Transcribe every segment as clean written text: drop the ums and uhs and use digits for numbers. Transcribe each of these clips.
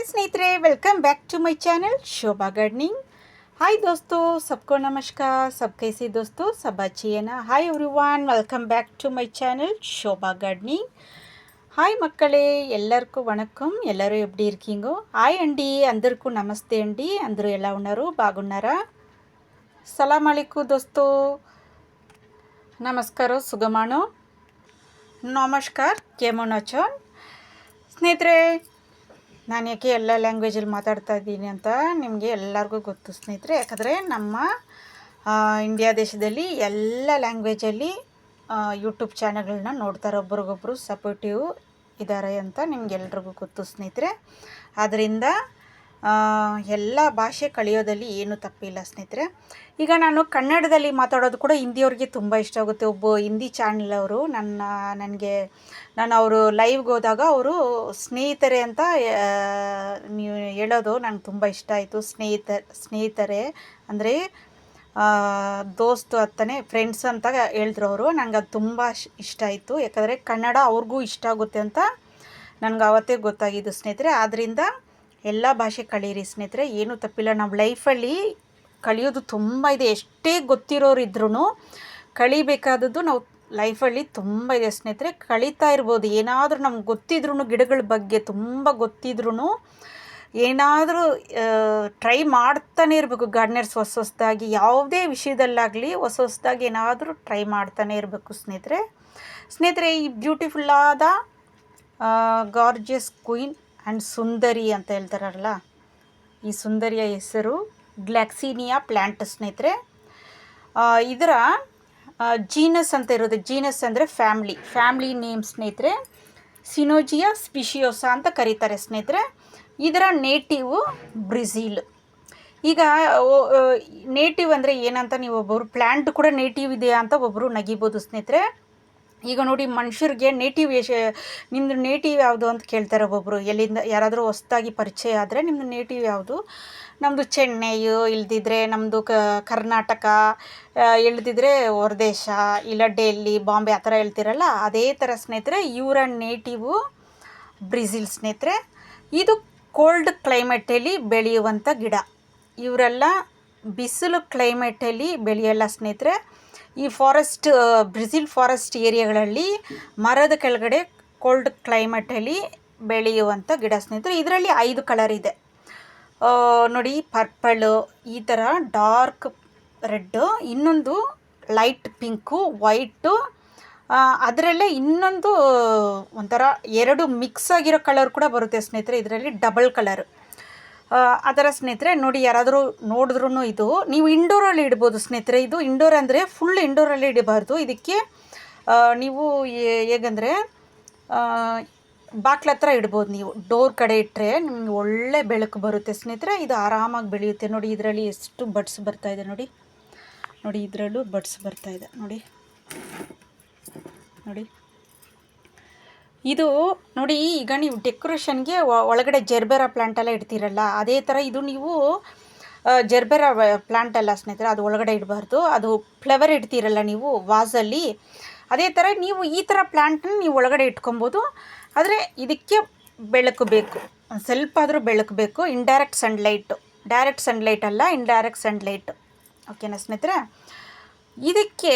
स्नेहितरे, welcome back to my channel Shobha gardening. Hi दोस्तों, सबको नमस्कार। सब कैसे दोस्तों, सब अच्छी है ना। Hi everyone, welcome back to my channel Shobha gardening. Hi మక్కలే, ఎల్లరికూ వణకం. ఎల్లరూ ఎప్పుడు ఇరికింగో. హాయ్ అండి, అందరికీ నమస్తే అండి. అందరూ ఎలా ఉన్నారు, బాగున్నారా? ಸಲಾಂ ಅಲೈಕು ದೋಸ್ತೋ, ನಮಸ್ಕಾರ, ಸುಗಮಾನೋ, ನಮಸ್ಕಾರ, ಕೇಮನ್ ಅಚೋನ್. ಸ್ನೇಹಿತರೆ, ನಾನು ಯಾಕೆ ಎಲ್ಲ ಲ್ಯಾಂಗ್ವೇಜಲ್ಲಿ ಮಾತಾಡ್ತಾ ಇದ್ದೀನಿ ಅಂತ ನಿಮಗೆ ಎಲ್ಲರಿಗೂ ಗೊತ್ತು ಸ್ನೇಹಿತರೆ. ಯಾಕಂದರೆ ನಮ್ಮ ಇಂಡಿಯಾ ದೇಶದಲ್ಲಿ ಎಲ್ಲ ಲ್ಯಾಂಗ್ವೇಜಲ್ಲಿ ಯೂಟ್ಯೂಬ್ ಚಾನಲ್ಗಳನ್ನ ನೋಡ್ತಾರೆ, ಒಬ್ರಿಗೊಬ್ರು ಸಪೋರ್ಟಿವ್ ಇದ್ದಾರೆ ಅಂತ ನಿಮಗೆಲ್ರಿಗೂ ಗೊತ್ತು ಸ್ನೇಹಿತರೆ. ಆದ್ದರಿಂದ ಎಲ್ಲ ಭಾಷೆ ಕಲಿಯೋದಲ್ಲಿ ಏನೂ ತಪ್ಪಿಲ್ಲ ಸ್ನೇಹಿತರೆ. ಈಗ ನಾನು ಕನ್ನಡದಲ್ಲಿ ಮಾತಾಡೋದು ಕೂಡ ಹಿಂದಿಯವ್ರಿಗೆ ತುಂಬ ಇಷ್ಟ ಆಗುತ್ತೆ. ಒಬ್ಬ ಹಿಂದಿ ಚಾನಲ್ ಅವರು ನಾನು ಅವರು ಲೈವ್ಗೆ ಹೋದಾಗ ಅವರು ಸ್ನೇಹಿತರೆ ಅಂತ ನೀವು ಹೇಳೋದು ನಂಗೆ ತುಂಬ ಇಷ್ಟ ಆಯಿತು. ಸ್ನೇಹಿತರೆ ಅಂದರೆ ದೋಸ್ತು ಅತ್ತನೇ ಫ್ರೆಂಡ್ಸ್ ಅಂತ ಹೇಳಿದ್ರು ಅವರು. ನಂಗೆ ಅದು ತುಂಬ ಇಷ್ಟ ಆಯಿತು. ಯಾಕಂದರೆ ಕನ್ನಡ ಅವ್ರಿಗೂ ಇಷ್ಟ ಆಗುತ್ತೆ ಅಂತ ನನಗೆ ಅವತ್ತೇ ಗೊತ್ತಾಗಿದ್ದು ಸ್ನೇಹಿತರೆ. ಆದ್ದರಿಂದ ಎಲ್ಲ ಭಾಷೆ ಕಲೀರಿ ಸ್ನೇಹಿತರೆ, ಏನೂ ತಪ್ಪಿಲ್ಲ. ನಾವು ಲೈಫಲ್ಲಿ ಕಲಿಯೋದು ತುಂಬ ಇದೆ. ಎಷ್ಟೇ ಗೊತ್ತಿರೋರು ಇದ್ರೂ ಕಲಿಬೇಕಾದದ್ದು ನಾವು ಲೈಫಲ್ಲಿ ತುಂಬ ಇದೆ ಸ್ನೇಹಿತರೆ. ಕಲಿತಾ ಇರ್ಬೋದು. ಏನಾದರೂ ನಮ್ಗೆ ಗೊತ್ತಿದ್ರೂ, ಗಿಡಗಳ ಬಗ್ಗೆ ತುಂಬ ಗೊತ್ತಿದ್ರೂ ಏನಾದರೂ ಟ್ರೈ ಮಾಡ್ತಾನೆ ಇರಬೇಕು. ಗಾರ್ಡನರ್ಸ್ ಹೊಸದಾಗಿ ಯಾವುದೇ ವಿಷಯದಲ್ಲಾಗಲಿ ಹೊಸದಾಗಿ ಏನಾದರೂ ಟ್ರೈ ಮಾಡ್ತಾನೆ ಇರಬೇಕು ಸ್ನೇಹಿತರೆ. ಈ ಬ್ಯೂಟಿಫುಲ್ಲಾದ ಗಾರ್ಜಿಯಸ್ ಕ್ವೀನ್ ಆ್ಯಂಡ್ ಸುಂದರಿ ಅಂತ ಹೇಳ್ತಾರಲ್ಲ, ಈ ಸುಂದರಿಯ ಹೆಸರು ಗ್ಲಾಕ್ಸಿನಿಯಾ ಪ್ಲ್ಯಾಂಟ್ ಸ್ನೇಹಿತರೆ. ಇದರ ಜೀನಸ್ ಅಂತ ಇರೋದು. ಜೀನಸ್ ಅಂದರೆ ಫ್ಯಾಮ್ಲಿ ನೇಮ್ ಸ್ನೇಹಿತರೆ. ಸಿನೋಜಿಯಾ ಸ್ಪಿಷಿಯೋಸಾ ಅಂತ ಕರೀತಾರೆ ಸ್ನೇಹಿತರೆ. ಇದರ ನೇಟಿವ್ ಬ್ರೆಜಿಲ್. ಈಗ ನೇಟಿವ್ ಅಂದರೆ ಏನಂತ ನೀವು ಒಬ್ಬರು ಪ್ಲ್ಯಾಂಟ್ ಕೂಡ ನೇಟಿವ್ ಇದೆಯಾ ಅಂತ ಒಬ್ಬರು ನಗಿಬೋದು ಸ್ನೇಹಿತರೆ. ಈಗ ನೋಡಿ, ಮನುಷ್ಯರಿಗೆ ನಿಮ್ಮದು ನೇಟಿವ್ ಯಾವುದು ಅಂತ ಕೇಳ್ತಾರೆ ಒಬ್ಬೊಬ್ಬರು. ಎಲ್ಲಿಂದ ಯಾರಾದರೂ ಹೊಸ್ದಾಗಿ ಪರಿಚಯ ಆದರೆ ನಿಮ್ಮದು ನೇಟಿವ್ ಯಾವುದು? ನಮ್ಮದು ಚೆನ್ನೈಯು, ಇಲ್ದಿದ್ರೆ ನಮ್ಮದು ಕರ್ನಾಟಕ, ಇಲ್ದಿದ್ರೆ ಹೊರದೇಶ, ಇಲ್ಲ ಡೆಲ್ಲಿ, ಬಾಂಬೆ ಆ ಥರ ಹೇಳ್ತಿರಲ್ಲ, ಅದೇ ಥರ ಸ್ನೇಹಿತರೆ ಇವರ ನೇಟಿವು ಬ್ರೆಜಿಲ್ ಸ್ನೇಹಿತರೆ. ಇದು ಕೋಲ್ಡ್ ಕ್ಲೈಮೇಟಲ್ಲಿ ಬೆಳೆಯುವಂಥ ಗಿಡ. ಇವರೆಲ್ಲ ಬಿಸಿಲು ಕ್ಲೈಮೇಟಲ್ಲಿ ಬೆಳೆಯಲ್ಲ ಸ್ನೇಹಿತರೆ. ಈ ಬ್ರೆಜಿಲ್ ಫಾರೆಸ್ಟ್ ಏರಿಯಾಗಳಲ್ಲಿ ಮರದ ಕೆಳಗಡೆ ಕೋಲ್ಡ್ ಕ್ಲೈಮೇಟಲ್ಲಿ ಬೆಳೆಯುವಂಥ ಗಿಡ ಸ್ನೇಹಿತರೆ. ಇದರಲ್ಲಿ 5 ಕಲರ್ ಇದೆ ನೋಡಿ. ಪರ್ಪಲು, ಈ ಥರ ಡಾರ್ಕ್ ರೆಡ್ಡು, ಇನ್ನೊಂದು ಲೈಟ್ ಪಿಂಕು, ವೈಟು, ಅದರಲ್ಲೇ ಇನ್ನೊಂದು ಒಂಥರ 2 ಮಿಕ್ಸ್ ಆಗಿರೋ ಕಲರ್ ಕೂಡ ಬರುತ್ತೆ ಸ್ನೇಹಿತರೆ. ಇದರಲ್ಲಿ ಡಬಲ್ ಕಲರ್ ಅದರ ಸ್ನೇಹಿತರೆ. ನೋಡಿ, ಯಾರಾದರೂ ನೋಡಿದ್ರೂ ಇದು ನೀವು ಇಂಡೋರಲ್ಲಿ ಇಡ್ಬೋದು ಸ್ನೇಹಿತರೆ. ಇದು ಇಂಡೋರ್ ಅಂದರೆ ಫುಲ್ ಇಂಡೋರಲ್ಲಿ ಇಡಬಾರ್ದು. ಇದಕ್ಕೆ ನೀವು ಹೇಗಂದರೆ ಬಾಕ್ಲ ಹತ್ರ ಇಡ್ಬೋದು. ನೀವು ಡೋರ್ ಕಡೆ ಇಟ್ಟರೆ ನಿಮಗೆ ಒಳ್ಳೆ ಬೆಳಕು ಬರುತ್ತೆ ಸ್ನೇಹಿತರೆ. ಇದು ಆರಾಮಾಗಿ ಬೆಳೆಯುತ್ತೆ. ನೋಡಿ, ಇದರಲ್ಲಿ ಎಷ್ಟು ಬಡ್ಸ್ ಬರ್ತಾಯಿದೆ ನೋಡಿ. ಇದರಲ್ಲೂ ಬಡ್ಸ್ ಬರ್ತಾಯಿದೆ ನೋಡಿ. ಇದು ನೋಡಿ, ಈಗ ನೀವು ಡೆಕೋರೇಷನ್ಗೆ ಒಳಗಡೆ ಜೆರ್ಬೆರಾ ಪ್ಲ್ಯಾಂಟ್ ಎಲ್ಲ ಇಡ್ತೀರಲ್ಲ, ಅದೇ ಥರ ಇದು ನೀವು ಜೆರ್ಬೆರಾ ಪ್ಲ್ಯಾಂಟ್ ಅಲ್ಲ ಸ್ನೇಹಿತರೆ, ಅದು ಒಳಗಡೆ ಇಡಬಾರ್ದು. ಅದು ಫ್ಲವರ್ ಇಡ್ತೀರಲ್ಲ ನೀವು ವಾಸಲ್ಲಿ, ಅದೇ ಥರ ನೀವು ಈ ಥರ ಪ್ಲ್ಯಾಂಟನ್ನ ನೀವು ಒಳಗಡೆ ಇಟ್ಕೊಬೋದು. ಆದರೆ ಇದಕ್ಕೆ ಬೆಳಕು ಬೇಕು, ಸ್ವಲ್ಪ ಆದರೂ ಬೆಳಕು ಬೇಕು. ಡೈರೆಕ್ಟ್ ಸನ್ಲೈಟ್ ಅಲ್ಲ, ಇಂಡೈರೆಕ್ಟ್ ಸನ್ಲೈಟ್. ಓಕೆನಾ ಸ್ನೇಹಿತರೆ. ಇದಕ್ಕೆ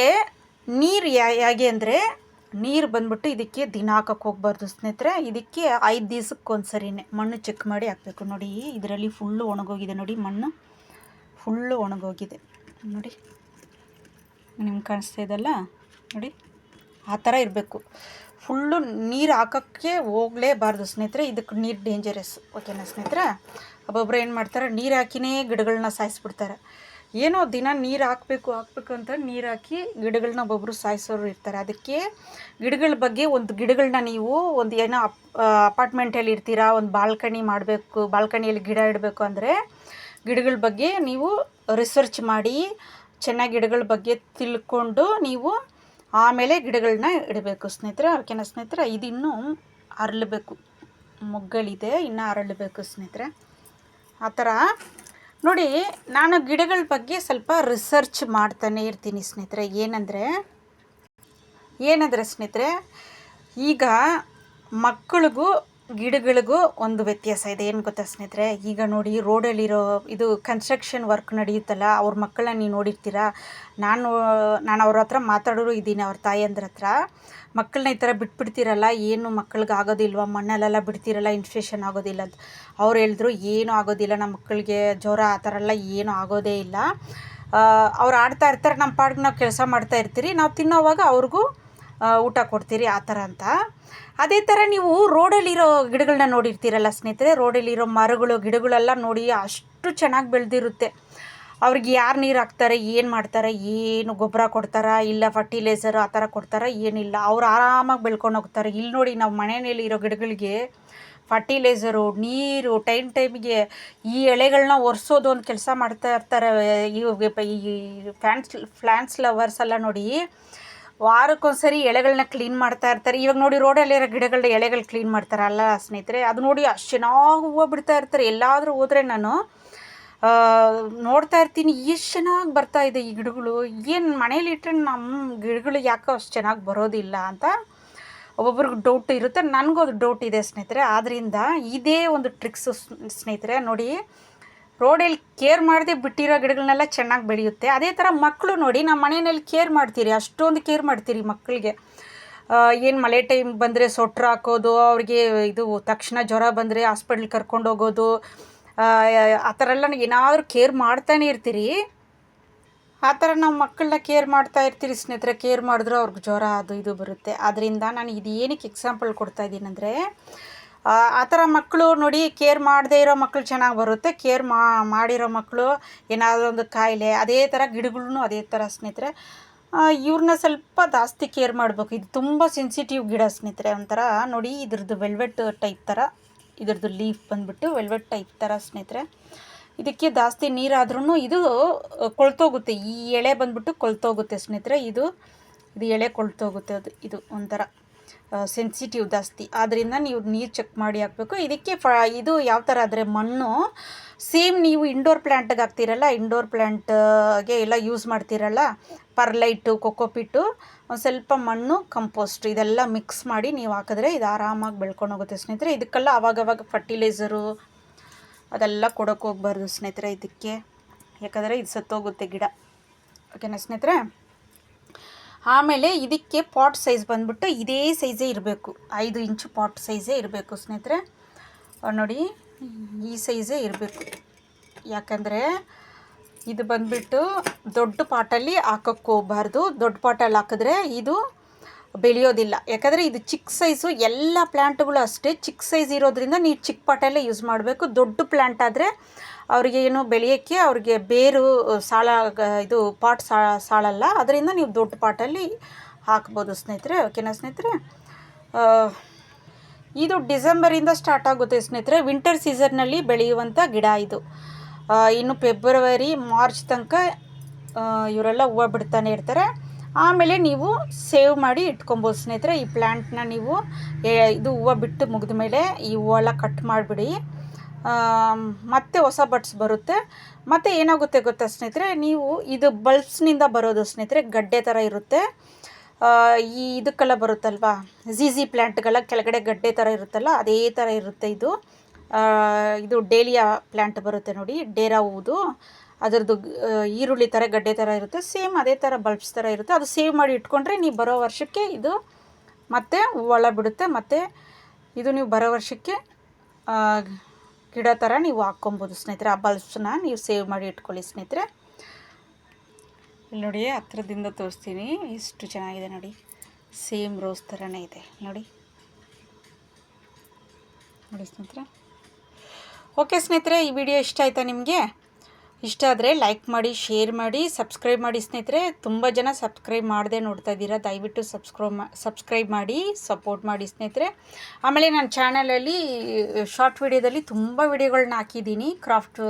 ನೀರು ಹೇಗೆ ಅಂದರೆ, ನೀರು ಬಂದ್ಬಿಟ್ಟು ಇದಕ್ಕೆ ದಿನ ಹಾಕಕ್ಕೆ ಹೋಗ್ಬಾರ್ದು ಸ್ನೇಹಿತರೆ. ಇದಕ್ಕೆ 5 ದಿವಸಕ್ಕೊಂದ್ಸರಿನೇ ಮಣ್ಣು ಚೆಕ್ ಮಾಡಿ ಹಾಕಬೇಕು. ನೋಡಿ, ಇದರಲ್ಲಿ ಫುಲ್ಲು ಒಣಗೋಗಿದೆ ನೋಡಿ, ಮಣ್ಣು ಫುಲ್ಲು ಒಣಗೋಗಿದೆ ನೋಡಿ. ನಿಮ್ಗೆ ಕಾಣಿಸ್ತಾ ಇದಲ್ಲ ನೋಡಿ, ಆ ಥರ ಇರಬೇಕು. ಫುಲ್ಲು ನೀರು ಹಾಕೋಕ್ಕೆ ಹೋಗಲೇಬಾರ್ದು ಸ್ನೇಹಿತರೆ. ಇದಕ್ಕೆ ನೀರು ಡೇಂಜರಸ್. ಓಕೆನಾ ಸ್ನೇಹಿತರೆ. ಒಬ್ಬೊಬ್ರು ಏನು ಮಾಡ್ತಾರೆ, ನೀರು ಹಾಕಿನೇ ಗಿಡಗಳನ್ನ ಸಾಯಿಸ್ಬಿಡ್ತಾರೆ. ಏನೋ ದಿನ ನೀರು ಹಾಕಬೇಕು ಅಂತ ನೀರು ಹಾಕಿ ಗಿಡಗಳನ್ನ ಒಬ್ಬೊಬ್ಬರು ಸಾಯಿಸೋರು ಇರ್ತಾರೆ. ಅದಕ್ಕೆ ಗಿಡಗಳ ಬಗ್ಗೆ ಗಿಡಗಳನ್ನ ನೀವು ಏನೋ ಅಪಾರ್ಟ್ಮೆಂಟಲ್ಲಿ ಇರ್ತೀರಾ, ಒಂದು ಬಾಲ್ಕನಿಯಲ್ಲಿ ಗಿಡ ಇಡಬೇಕು ಅಂದರೆ ಗಿಡಗಳ ಬಗ್ಗೆ ನೀವು ರಿಸರ್ಚ್ ಮಾಡಿ ಚೆನ್ನಾಗಿ ಗಿಡಗಳ ಬಗ್ಗೆ ತಿಳ್ಕೊಂಡು ನೀವು ಆಮೇಲೆ ಗಿಡಗಳನ್ನ ಇಡಬೇಕು ಸ್ನೇಹಿತರೆ. ಓಕೆನಾ ಸ್ನೇಹಿತರೆ. ಇದು ಇನ್ನೂ ಅರಳಬೇಕು, ಮೊಗ್ಗಳಿದೆ, ಇನ್ನೂ ಅರಳಬೇಕು ಸ್ನೇಹಿತರೆ. ಆ ಥರ ನೋಡಿ, ನಾನು ಗಿಡಗಳ ಬಗ್ಗೆ ಸ್ವಲ್ಪ ರಿಸರ್ಚ್ ಮಾಡ್ತಾನೆ ಇರ್ತೀನಿ ಸ್ನೇಹಿತರೆ. ಏನಂದರೆ ಸ್ನೇಹಿತರೆ, ಈಗ ಮಕ್ಕಳಿಗೂ ಗಿಡಗಳಿಗೂ ಒಂದು ವ್ಯತ್ಯಾಸ ಇದೆ. ಏನು ಗೊತ್ತಾ ಸ್ನೇಹಿತರೆ, ಈಗ ನೋಡಿ ರೋಡಲ್ಲಿರೋ ಇದು ಕನ್ಸ್ಟ್ರಕ್ಷನ್ ವರ್ಕ್ ನಡೆಯುತ್ತಲ್ಲ, ಅವ್ರ ಮಕ್ಕಳನ್ನ ನೀವು ನೋಡಿರ್ತೀರ. ನಾನು ಅವ್ರ ಹತ್ರ ಮಾತಾಡೋರು ಇದ್ದೀನಿ, ಅವ್ರ ತಾಯಿಯಂದ್ರ ಹತ್ರ. ಮಕ್ಕಳನ್ನ ಈ ಥರ ಬಿಟ್ಬಿಡ್ತೀರಲ್ಲ, ಏನು ಮಕ್ಕಳಿಗೆ ಆಗೋದಿಲ್ವ, ಮಣ್ಣಲ್ಲೆಲ್ಲ ಬಿಡ್ತೀರಲ್ಲ, ಇನ್ಫೆಕ್ಷನ್ ಆಗೋದಿಲ್ಲ ಅಂತ. ಅವ್ರು ಹೇಳಿದ್ರು ಏನೂ ಆಗೋದಿಲ್ಲ, ನಮ್ಮ ಮಕ್ಕಳಿಗೆ ಜ್ವರ ಆ ಥರ ಎಲ್ಲ ಏನೂ ಆಗೋದೇ ಇಲ್ಲ. ಅವ್ರು ಆಡ್ತಾ ಇರ್ತಾರೆ, ನಮ್ಮ ಪಾಡಿಗೆ ನಾವು ಕೆಲಸ ಮಾಡ್ತಾ ಇರ್ತೀರಿ, ನಾವು ತಿನ್ನೋವಾಗ ಅವ್ರಿಗೂ ಊಟ ಕೊಡ್ತೀರಿ ಆ ಥರ ಅಂತ. ಅದೇ ಥರ ನೀವು ರೋಡಲ್ಲಿರೋ ಗಿಡಗಳನ್ನ ನೋಡಿರ್ತೀರಲ್ಲ ಸ್ನೇಹಿತರೆ, ರೋಡಲ್ಲಿರೋ ಮರಗಳು ಗಿಡಗಳೆಲ್ಲ ನೋಡಿ ಅಷ್ಟು ಚೆನ್ನಾಗಿ ಬೆಳೆದಿರುತ್ತೆ. ಅವ್ರಿಗೆ ಯಾರು ನೀರು ಹಾಕ್ತಾರೆ, ಏನು ಮಾಡ್ತಾರೆ, ಏನು ಗೊಬ್ಬರ ಕೊಡ್ತಾರಾ, ಇಲ್ಲ ಫರ್ಟಿಲೈಸರ್ ಆ ಥರ ಕೊಡ್ತಾರಾ, ಏನಿಲ್ಲ, ಅವ್ರು ಆರಾಮಾಗಿ ಬೆಳ್ಕೊಂಡು ಹೋಗ್ತಾರೆ. ಇಲ್ಲಿ ನೋಡಿ ನಾವು ಮನೆಯಲ್ಲಿ ಇರೋ ಗಿಡಗಳಿಗೆ ಫರ್ಟಿಲೈಸರು, ನೀರು ಟೈಮಿಗೆ ಈ ಎಳೆಗಳನ್ನ ಒರೆಸೋದು ಒಂದು ಕೆಲಸ ಮಾಡ್ತಾ ಇರ್ತಾರೆ. ಈ ಪ್ಲಾಂಟ್ಸ್ ಲವರ್ಸ್ ಎಲ್ಲ ನೋಡಿ ವಾರಕ್ಕೊಂದ್ಸರಿ ಎಳೆಗಳನ್ನ ಕ್ಲೀನ್ ಮಾಡ್ತಾ ಇರ್ತಾರೆ. ಇವಾಗ ನೋಡಿ ರೋಡಲ್ಲಿರೋ ಗಿಡಗಳ ಎಳೆಗಳು ಕ್ಲೀನ್ ಮಾಡ್ತಾರಲ್ಲ ಸ್ನೇಹಿತರೆ, ಅದು ನೋಡಿ ಅಷ್ಟು ಚೆನ್ನಾಗಿ ಹೂವು ಬಿಡ್ತಾ ಇರ್ತಾರೆ. ಎಲ್ಲಾದರೂ ಹೋದರೆ ನಾನು ನೋಡ್ತಾ ಇರ್ತೀನಿ, ಎಷ್ಟು ಚೆನ್ನಾಗಿ ಬರ್ತಾ ಇದೆ ಈ ಗಿಡಗಳು. ಏನು ಮನೇಲಿ ಇಟ್ಟರೆ ನಮ್ಮ ಗಿಡಗಳು ಯಾಕೋ ಅಷ್ಟು ಚೆನ್ನಾಗಿ ಬರೋದಿಲ್ಲ ಅಂತ ಒಬ್ಬೊಬ್ರಿಗೆ ಡೌಟ್ ಇರುತ್ತೆ. ನನಗೂ ಅದು ಡೌಟ್ ಇದೆ ಸ್ನೇಹಿತರೆ. ಆದ್ದರಿಂದ ಇದೇ ಒಂದು ಟ್ರಿಕ್ಸು ಸ್ನೇಹಿತರೆ. ನೋಡಿ ರೋಡಲ್ಲಿ ಕೇರ್ ಮಾಡದೆ ಬಿಟ್ಟಿರೋ ಗಿಡಗಳನ್ನೆಲ್ಲ ಚೆನ್ನಾಗಿ ಬೆಳೆಯುತ್ತೆ. ಅದೇ ಥರ ಮಕ್ಕಳು ನೋಡಿ, ನಮ್ಮ ಮನೆಯಲ್ಲಿ ಕೇರ್ ಮಾಡ್ತೀರಿ, ಅಷ್ಟೊಂದು ಕೇರ್ ಮಾಡ್ತೀರಿ ಮಕ್ಕಳಿಗೆ. ಏನು ಮಳೆ ಟೈಮ್ ಬಂದರೆ ಸೊಟ್ರು ಹಾಕೋದು, ಅವ್ರಿಗೆ ಇದು ತಕ್ಷಣ ಜ್ವರ ಬಂದರೆ ಹಾಸ್ಪಿಟ್ಲಿಗೆ ಕರ್ಕೊಂಡು ಹೋಗೋದು, ಆ ಥರ ಎಲ್ಲ ಏನಾದರೂ ಕೇರ್ ಮಾಡ್ತಾನೆ ಇರ್ತೀರಿ. ಆ ಥರ ನಾವು ಮಕ್ಕಳನ್ನ ಕೇರ್ ಮಾಡ್ತಾ ಇರ್ತೀರಿ ಸ್ನೇಹಿತರೆ. ಕೇರ್ ಮಾಡಿದ್ರು ಅವ್ರಿಗೆ ಜ್ವರ ಅದು ಇದು ಬರುತ್ತೆ. ಆದ್ದರಿಂದ ನಾನು ಇದು ಏನಕ್ಕೆ ಎಕ್ಸಾಂಪಲ್ ಕೊಡ್ತಾ ಇದ್ದೀನಿ ಅಂದರೆ, ಆ ಥರ ಮಕ್ಕಳು ನೋಡಿ ಕೇರ್ ಮಾಡದೇ ಇರೋ ಮಕ್ಕಳು ಚೆನ್ನಾಗಿ ಬರುತ್ತೆ, ಕೇರ್ ಮಾಡಿರೋ ಮಕ್ಕಳು ಏನಾದರೂ ಒಂದು ಕಾಯಿಲೆ. ಅದೇ ಥರ ಗಿಡಗಳೂ ಅದೇ ಥರ ಸ್ನೇಹಿತರೆ. ಇವ್ರನ್ನ ಸ್ವಲ್ಪ ಜಾಸ್ತಿ ಕೇರ್ ಮಾಡಬೇಕು. ಇದು ತುಂಬ ಸೆನ್ಸಿಟಿವ್ ಗಿಡ ಸ್ನೇಹಿತರೆ. ಒಂಥರ ನೋಡಿ ಇದ್ರದ್ದು ವೆಲ್ವೆಟ್ ಟೈಪ್ ಥರ, ಇದ್ರದ್ದು ಲೀಫ್ ಬಂದುಬಿಟ್ಟು ವೆಲ್ವೆಟ್ ಟೈಪ್ ಥರ ಸ್ನೇಹಿತರೆ. ಇದಕ್ಕೆ ಜಾಸ್ತಿ ನೀರಾದ್ರೂ ಇದು ಕೊಳ್ತೋಗುತ್ತೆ. ಈ ಎಳೆ ಬಂದುಬಿಟ್ಟು ಕೊಳ್ತೋಗುತ್ತೆ ಸ್ನೇಹಿತರೆ. ಇದು ಎಳೆ ಕೊಳ್ತೋಗುತ್ತೆ. ಇದು ಒಂಥರ ಸೆನ್ಸಿಟಿವ್ ಜಾಸ್ತಿ. ಆದ್ದರಿಂದ ನೀವು ನೀರು ಚೆಕ್ ಮಾಡಿ ಹಾಕಬೇಕು. ಇದಕ್ಕೆ ಇದು ಯಾವ ಥರ ಆದರೆ ಮಣ್ಣು ಸೇಮ್ ನೀವು ಇಂಡೋರ್ ಪ್ಲ್ಯಾಂಟ್ಗೆ ಹಾಕ್ತೀರಲ್ಲ, ಇಂಡೋರ್ ಪ್ಲ್ಯಾಂಟ್ಗೆ ಎಲ್ಲ ಯೂಸ್ ಮಾಡ್ತೀರಲ್ಲ, ಪರ್ಲೈಟು, ಕೊಕೋಪಿಟ್ಟು, ಒಂದು ಸ್ವಲ್ಪ ಮಣ್ಣು, ಕಂಪೋಸ್ಟ್ ಇದೆಲ್ಲ ಮಿಕ್ಸ್ ಮಾಡಿ ನೀವು ಹಾಕಿದ್ರೆ ಇದು ಆರಾಮಾಗಿ ಬೆಳ್ಕೊಂಡು ಹೋಗುತ್ತೆ ಸ್ನೇಹಿತರೆ. ಇದಕ್ಕೆಲ್ಲ ಆವಾಗವಾಗ ಫರ್ಟಿಲೈಸರು ಅದೆಲ್ಲ ಕೊಡೋಕೆ ಹೋಗ್ಬಾರ್ದು ಸ್ನೇಹಿತರೆ ಇದಕ್ಕೆ, ಯಾಕಂದರೆ ಇದು ಸತ್ತೋಗುತ್ತೆ ಗಿಡ. ಓಕೆನಾ ಸ್ನೇಹಿತರೆ. ಆಮೇಲೆ ಇದಕ್ಕೆ ಪಾಟ್ ಸೈಜ್ ಬಂದುಬಿಟ್ಟು ಇದೇ ಸೈಜೇ ಇರಬೇಕು, 5 ಇಂಚು ಪಾಟ್ ಸೈಜೇ ಇರಬೇಕು ಸ್ನೇಹಿತರೆ. ನೋಡಿ ಈ ಸೈಜೇ ಇರಬೇಕು. ಯಾಕಂದರೆ ಇದು ಬಂದುಬಿಟ್ಟು ದೊಡ್ಡ ಪಾಟಲ್ಲಿ ಹಾಕೋಕ್ಕೆ ಹೋಗ್ಬಾರ್ದು. ದೊಡ್ಡ ಪಾಟಲ್ಲಿ ಹಾಕಿದ್ರೆ ಇದು ಬೆಳೆಯೋದಿಲ್ಲ. ಯಾಕಂದರೆ ಇದು ಚಿಕ್ಕ ಸೈಜು. ಎಲ್ಲ ಪ್ಲ್ಯಾಂಟ್ಗಳು ಅಷ್ಟೇ ಚಿಕ್ಕ ಸೈಜ್ ಇರೋದ್ರಿಂದ ನೀವು ಚಿಕ್ಕ ಪಾಟಲ್ಲೇ ಯೂಸ್ ಮಾಡಬೇಕು. ದೊಡ್ಡ ಪ್ಲ್ಯಾಂಟ್ ಆದರೆ ಅವ್ರಿಗೆ ಏನು ಬೆಳೆಯೋಕ್ಕೆ ಅವ್ರಿಗೆ ಬೇರು ಇದು ಪಾಟ್ ಸಾಳಲ್ಲ. ಅದರಿಂದ ನೀವು ದೊಡ್ಡ ಪಾಟಲ್ಲಿ ಹಾಕ್ಬೋದು ಸ್ನೇಹಿತರೆ. ಓಕೆನಾ ಸ್ನೇಹಿತರೆ. ಇದು ಡಿಸೆಂಬರಿಂದ ಸ್ಟಾರ್ಟ್ ಆಗುತ್ತೆ ಸ್ನೇಹಿತರೆ. ವಿಂಟರ್ ಸೀಸನ್ನಲ್ಲಿ ಬೆಳೆಯುವಂಥ ಗಿಡ ಇದು. ಇನ್ನು ಫೆಬ್ರವರಿ ಮಾರ್ಚ್ ತನಕ ಇವರೆಲ್ಲ ಹೂವು ಬಿಡ್ತಾನೆ ಇರ್ತಾರೆ. ಆಮೇಲೆ ನೀವು ಸೇವ್ ಮಾಡಿ ಇಟ್ಕೊಬೋದು ಸ್ನೇಹಿತರೆ. ಈ ಪ್ಲ್ಯಾಂಟ್ನ ನೀವು ಇದು ಹೂವು ಬಿಟ್ಟು ಮುಗಿದ ಮೇಲೆ ಈ ಹೂವೆಲ್ಲ ಕಟ್ ಮಾಡಿಬಿಡಿ. ಮತ್ತೆ ಹೊಸ ಬಡ್ಸ್ ಬರುತ್ತೆ. ಮತ್ತು ಏನಾಗುತ್ತೆ ಗೊತ್ತಾ ಸ್ನೇಹಿತರೆ, ನೀವು ಇದು ಬಲ್ಬ್ಸ್ನಿಂದ ಬರೋದು ಸ್ನೇಹಿತರೆ. ಗಡ್ಡೆ ಥರ ಇರುತ್ತೆ. ಈ ಇದಕ್ಕೆಲ್ಲ ಬರುತ್ತಲ್ವಾ, ಝೀಝಿ ಪ್ಲ್ಯಾಂಟ್ಗೆಲ್ಲ ಕೆಳಗಡೆ ಗಡ್ಡೆ ಥರ ಇರುತ್ತಲ್ಲ, ಅದೇ ಥರ ಇರುತ್ತೆ ಇದು. ಇದು ಡೇಲಿಯಾ ಪ್ಲ್ಯಾಂಟ್ ಬರುತ್ತೆ ನೋಡಿ, ಡೇರಾ ಹೂವುದು. ಅದರದ್ದು ಈರುಳ್ಳಿ ಥರ ಗಡ್ಡೆ ಥರ ಇರುತ್ತೆ. ಸೇಮ್ ಅದೇ ಥರ ಬಲ್ಬ್ಸ್ ಥರ ಇರುತ್ತೆ. ಅದು ಸೇವ್ ಮಾಡಿ ಇಟ್ಕೊಂಡ್ರೆ ನೀವು ಬರೋ ವರ್ಷಕ್ಕೆ ಇದು ಮತ್ತೆ ಹೂವೆಲ್ಲ ಬಿಡುತ್ತೆ. ಮತ್ತು ಇದು ನೀವು ಬರೋ ವರ್ಷಕ್ಕೆ ಗಿಡ ಥರ ನೀವು ಹಾಕ್ಕೊಬೋದು ಸ್ನೇಹಿತರೆ. ಆ ಬಲ್ಬ್ಸನ್ನ ನೀವು ಸೇವ್ ಮಾಡಿ ಇಟ್ಕೊಳ್ಳಿ ಸ್ನೇಹಿತರೆ. ಇಲ್ಲಿ ನೋಡಿ ಹತ್ರದಿಂದ ತೋರಿಸ್ತೀನಿ, ಎಷ್ಟು ಚೆನ್ನಾಗಿದೆ ನೋಡಿ. ಸೇಮ್ ರೋಸ್ ಥರನೇ ಇದೆ ನೋಡಿ ಸ್ನೇಹಿತರೆ. ಓಕೆ ಸ್ನೇಹಿತರೆ, ಈ ವಿಡಿಯೋ ಇಷ್ಟ ಆಯಿತಾ ನಿಮಗೆ? ಇಷ್ಟ ಆದರೆ ಲೈಕ್ ಮಾಡಿ, ಶೇರ್ ಮಾಡಿ, ಸಬ್ಸ್ಕ್ರೈಬ್ ಮಾಡಿ ಸ್ನೇಹಿತರೆ. ತುಂಬ ಜನ ಸಬ್ಸ್ಕ್ರೈಬ್ ಮಾಡದೆ ನೋಡ್ತಾ ಇದ್ದೀರಾ. ದಯವಿಟ್ಟು ಸಬ್ಸ್ಕ್ರೈಬ್ ಮಾಡಿ ಸಪೋರ್ಟ್ ಮಾಡಿ ಸ್ನೇಹಿತರೆ. ಆಮೇಲೆ ನನ್ನ ಚಾನಲಲ್ಲಿ ಶಾರ್ಟ್ ವಿಡಿಯೋದಲ್ಲಿ ತುಂಬ ವಿಡಿಯೋಗಳನ್ನ ಹಾಕಿದ್ದೀನಿ, ಕ್ರಾಫ್ಟ್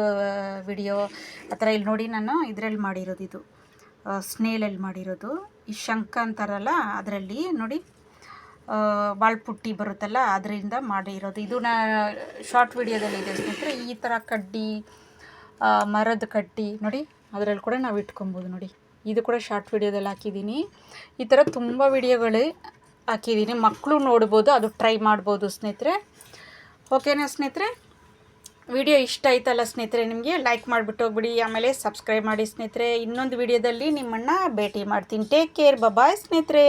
ವಿಡಿಯೋ ಆ ಥರ. ಇಲ್ಲಿ ನೋಡಿ ನಾನು ಇದರಲ್ಲಿ ಮಾಡಿರೋದು, ಇದು ಸ್ನೇಲಲ್ಲಿ ಮಾಡಿರೋದು. ಈ ಶಂಖ ಅಂತಾರಲ್ಲ ಅದರಲ್ಲಿ ನೋಡಿ, ಬಾಳ್ಪುಟ್ಟಿ ಬರುತ್ತಲ್ಲ ಅದರಿಂದ ಮಾಡಿರೋದು. ಇದು ಶಾರ್ಟ್ ವಿಡಿಯೋದಲ್ಲಿ ಇದೆ ಸ್ನೇಹಿತರೆ. ಈ ಥರ ಕಡ್ಡಿ, ಮರದ ಕಡ್ಡಿ ನೋಡಿ ಅದರಲ್ಲಿ ಕೂಡ ನಾವು ಇಟ್ಕೊಬೋದು ನೋಡಿ. ಇದು ಕೂಡ ಶಾರ್ಟ್ ವಿಡಿಯೋದಲ್ಲಿ ಹಾಕಿದ್ದೀನಿ. ಈ ಥರ ತುಂಬ ವಿಡಿಯೋಗಳು ಹಾಕಿದ್ದೀನಿ, ಮಕ್ಕಳು ನೋಡ್ಬೋದು, ಅದು ಟ್ರೈ ಮಾಡ್ಬೋದು ಸ್ನೇಹಿತರೆ. ಓಕೆನಾ ಸ್ನೇಹಿತರೆ? ವಿಡಿಯೋ ಇಷ್ಟ ಆಯ್ತಲ್ಲ ಸ್ನೇಹಿತರೆ, ನಿಮಗೆ ಲೈಕ್ ಮಾಡಿಬಿಟ್ಟು ಹೋಗ್ಬಿಡಿ. ಆಮೇಲೆ ಸಬ್ಸ್ಕ್ರೈಬ್ ಮಾಡಿ ಸ್ನೇಹಿತರೆ. ಇನ್ನೊಂದು ವಿಡಿಯೋದಲ್ಲಿ ನಿಮ್ಮನ್ನು ಭೇಟಿ ಮಾಡ್ತೀನಿ. ಟೇಕ್ ಕೇರ್, ಬಾಯ್ ಸ್ನೇಹಿತರೆ.